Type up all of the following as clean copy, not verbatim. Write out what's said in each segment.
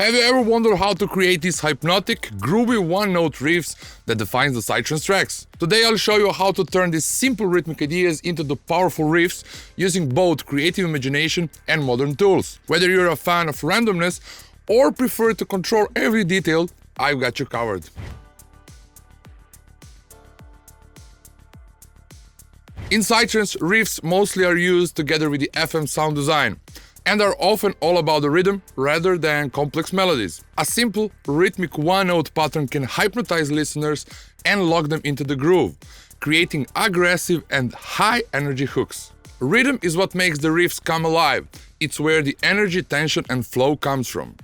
Have you ever wondered how to create these hypnotic, groovy one-note riffs that defines the Psytrance tracks? Today I'll show you how to turn these simple rhythmic ideas into the powerful riffs using both creative imagination and modern tools. Whether you're a fan of randomness or prefer to control every detail, I've got you covered. In Psytrance, riffs mostly are used together with the FM sound design, and are often all about the rhythm rather than complex melodies. A simple, rhythmic one-note pattern can hypnotize listeners and lock them into the groove, creating aggressive and high-energy hooks. Rhythm is what makes the riffs come alive. It's where the energy, tension and flow comes from.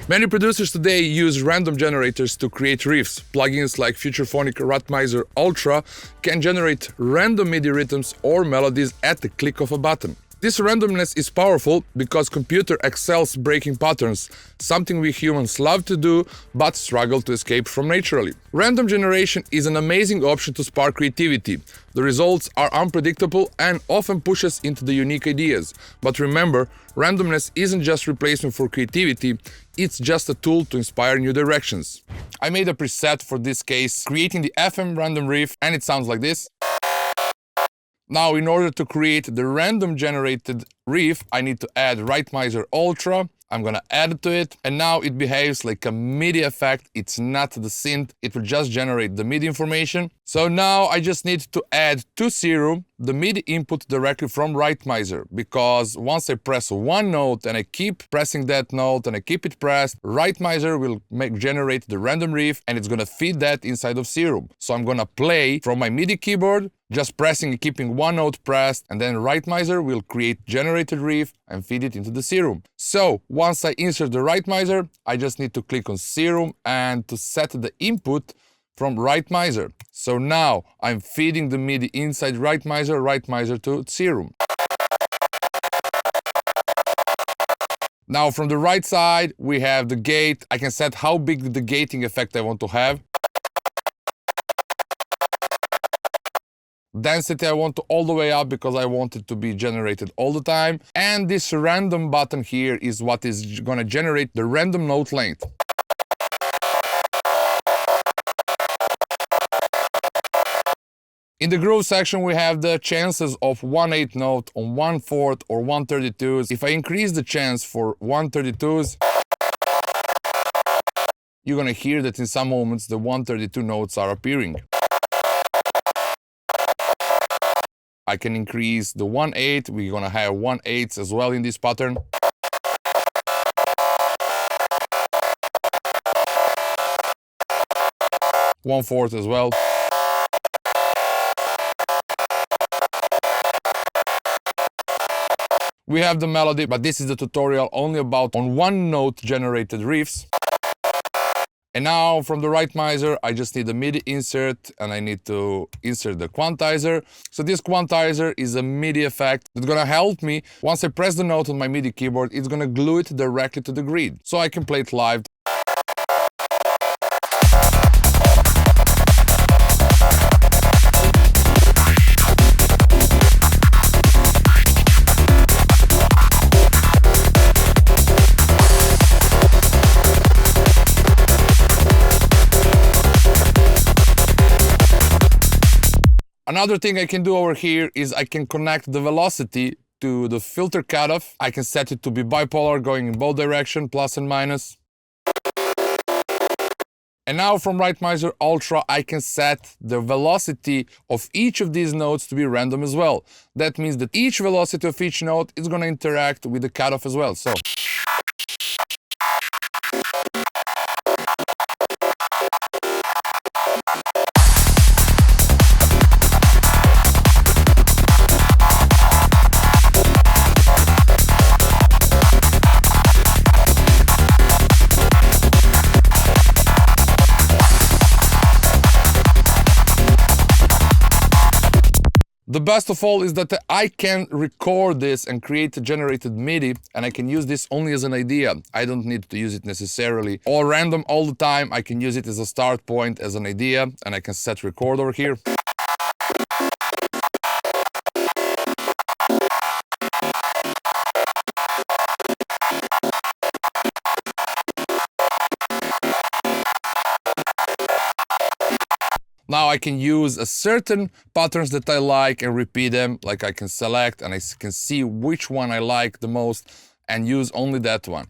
Many producers today use random generators to create riffs. Plugins like Futurephonic Rhythmizer Ultra can generate random MIDI rhythms or melodies at the click of a button. This randomness is powerful because computer excels breaking patterns, something we humans love to do but struggle to escape from naturally. Random generation is an amazing option to spark creativity. The results are unpredictable and often push us into the unique ideas. But remember, randomness isn't just replacement for creativity, it's just a tool to inspire new directions. I made a preset for this case, creating the FM random riff, and it sounds like this. Now, in order to create the random generated riff, I need to add Rhythmizer Ultra. I'm gonna add it to it, and now it behaves like a MIDI effect. It's not the synth, it will just generate the MIDI information. So now I just need to add to Serum the MIDI input directly from Rhythmizer, because once I press one note and I keep pressing that note and I keep it pressed, Rhythmizer will generate the random riff and it's gonna feed that inside of Serum. So I'm gonna play from my MIDI keyboard, just pressing and keeping one note pressed, and then Rhythmizer will create generated riff and feed it into the Serum. So once I insert the Rhythmizer, I just need to click on Serum and to set the input from Rhythmizer. So now I'm feeding the MIDI inside Rhythmizer to Serum. Now from the right side we have the gate. I can set how big the gating effect I want to have. Density I want to all the way up because I want it to be generated all the time. And this random button here is what is gonna generate the random note length. In the groove section we have the chances of 1/8 note on 1/4 or 1/32s. If I increase the chance for 1/32s, you're gonna hear that in some moments the 1/32 notes are appearing. I can increase the 1/8, we're gonna have 1/8 as well in this pattern. One-fourth as well. We have the melody, but this is the tutorial only about on one note generated riffs. And now from the Rhythmizer, I just need a MIDI insert and I need to insert the quantizer. So this quantizer is a MIDI effect that's gonna help me. Once I press the note on my MIDI keyboard, it's gonna glue it directly to the grid. So I can play it live. Another thing I can do over here is I can connect the velocity to the filter cutoff. I can set it to be bipolar, going in both directions, plus and minus. And now from Rhythmizer Ultra, I can set the velocity of each of these notes to be random as well. That means that each velocity of each note is going to interact with the cutoff as well. So. The best of all is that I can record this and create a generated MIDI, and I can use this only as an idea. I don't need to use it necessarily all random all the time. I can use it as a start point, as an idea, and I can set record over here. Now I can use a certain patterns that I like and repeat them, like I can select and I can see which one I like the most and use only that one.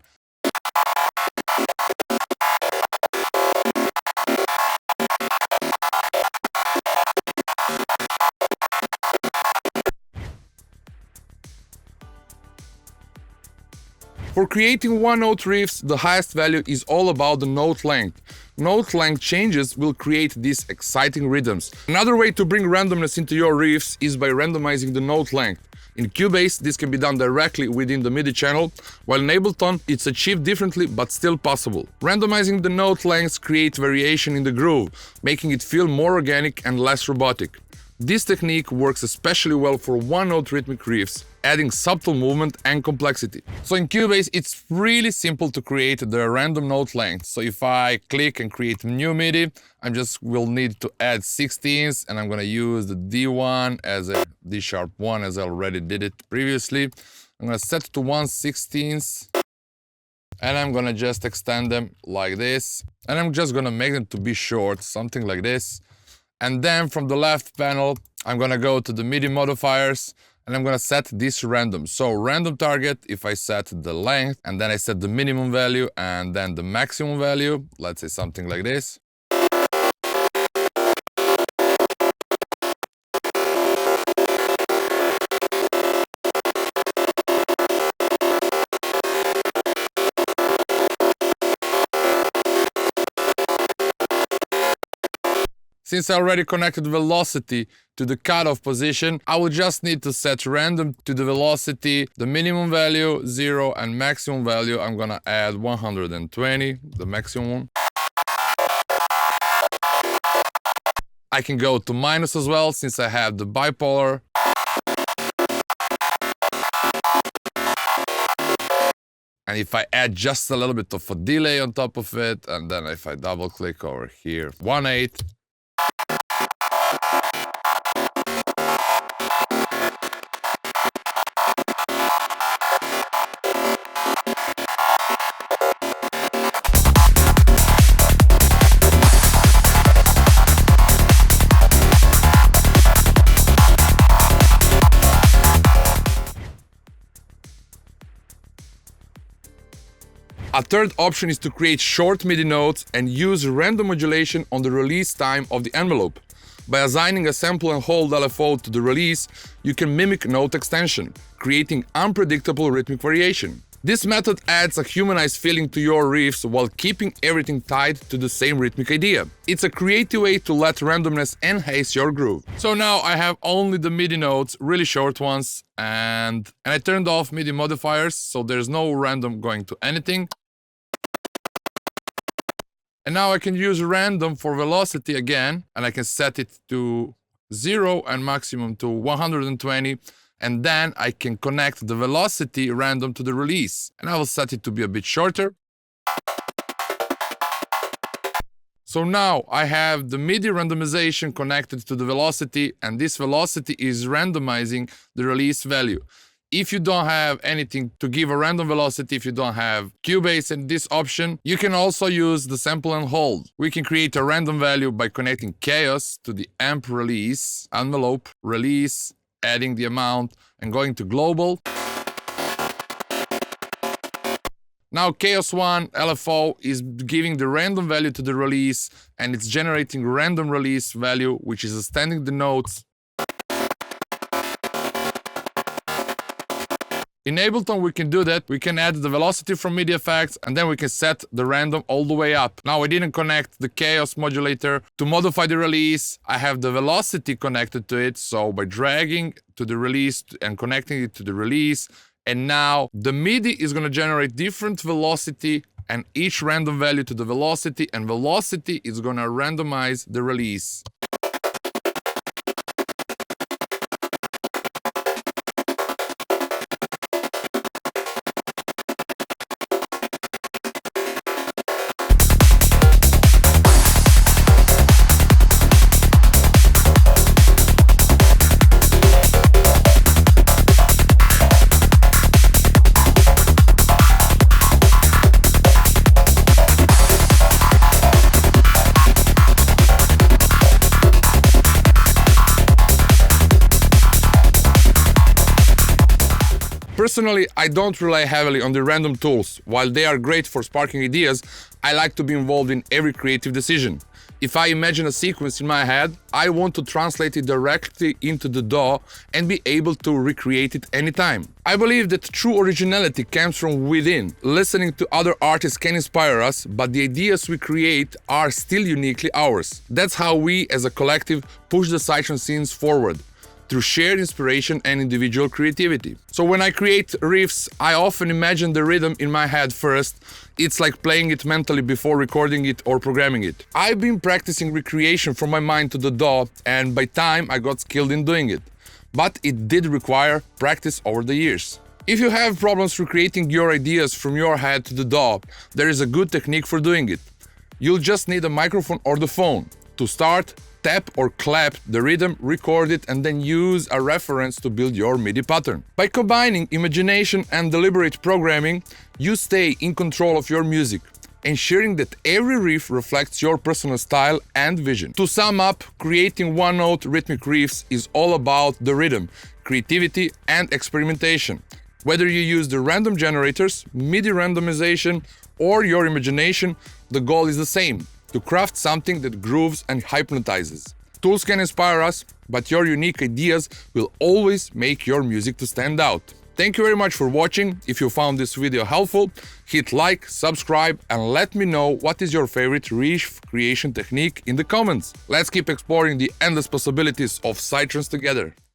For creating one-note riffs, the highest value is all about the note length. Note length changes will create these exciting rhythms. Another way to bring randomness into your riffs is by randomizing the note length. In Cubase, this can be done directly within the MIDI channel, while in Ableton, it's achieved differently but still possible. Randomizing the note lengths creates variation in the groove, making it feel more organic and less robotic. This technique works especially well for one-note rhythmic riffs, adding subtle movement and complexity. So in Cubase, it's really simple to create the random note length. So if I click and create new MIDI, I just will need to add 16ths, and I'm gonna use the D1 as a D-sharp 1 as I already did it previously. I'm gonna set to 1/16, and I'm gonna just extend them like this. And I'm just gonna make them to be short, something like this. And then from the left panel, I'm gonna go to the MIDI modifiers and I'm gonna set this random. So random target, if I set the length and then I set the minimum value and then the maximum value, let's say something like this. Since I already connected velocity to the cutoff position, I will just need to set random to the velocity, the minimum value 0 and maximum value I'm gonna add 120, the maximum one. I can go to minus as well since I have the bipolar. And if I add just a little bit of a delay on top of it, and then if I double click over here, 1/8. A third option is to create short MIDI notes and use random modulation on the release time of the envelope. By assigning a sample and hold LFO to the release, you can mimic note extension, creating unpredictable rhythmic variation. This method adds a humanized feeling to your riffs while keeping everything tied to the same rhythmic idea. It's a creative way to let randomness enhance your groove. So now I have only the MIDI notes, really short ones, and I turned off MIDI modifiers, so there's no random going to anything. And now I can use random for velocity again, and I can set it to 0 and maximum to 120, and then I can connect the velocity random to the release. And I will set it to be a bit shorter. So now I have the MIDI randomization connected to the velocity, and this velocity is randomizing the release value. If you don't have anything to give a random velocity, if you don't have Cubase and this option, you can also use the sample and hold. We can create a random value by connecting chaos to the amp release, envelope, release, adding the amount, and going to global. Now Chaos 1 LFO is giving the random value to the release, and it's generating random release value, which is extending the notes. In Ableton we can do that. We can add the velocity from MIDI effects, and then we can set the random all the way up. Now I didn't connect the chaos modulator to modify the release. I have the velocity connected to it, so by dragging to the release and connecting it to the release, and now the MIDI is going to generate different velocity and each random value to the velocity, and velocity is going to randomize the release. Personally, I don't rely heavily on the random tools. While they are great for sparking ideas, I like to be involved in every creative decision. If I imagine a sequence in my head, I want to translate it directly into the DAW and be able to recreate it anytime. I believe that true originality comes from within. Listening to other artists can inspire us, but the ideas we create are still uniquely ours. That's how we, as a collective, push the Psytrance scenes forward, through shared inspiration and individual creativity. So when I create riffs, I often imagine the rhythm in my head first. It's like playing it mentally before recording it or programming it. I've been practicing recreation from my mind to the DAW, and by time I got skilled in doing it. But it did require practice over the years. If you have problems recreating your ideas from your head to the DAW, there is a good technique for doing it. You'll just need a microphone or the phone. To start, tap or clap the rhythm, record it, and then use a reference to build your MIDI pattern. By combining imagination and deliberate programming, you stay in control of your music, ensuring that every riff reflects your personal style and vision. To sum up, creating one-note rhythmic riffs is all about the rhythm, creativity, and experimentation. Whether you use the random generators, MIDI randomization, or your imagination, the goal is the same: to craft something that grooves and hypnotizes. Tools can inspire us, but your unique ideas will always make your music to stand out. Thank you very much for watching. If you found this video helpful, hit like, subscribe, and let me know what is your favorite riff creation technique in the comments. Let's keep exploring the endless possibilities of Psytrance together.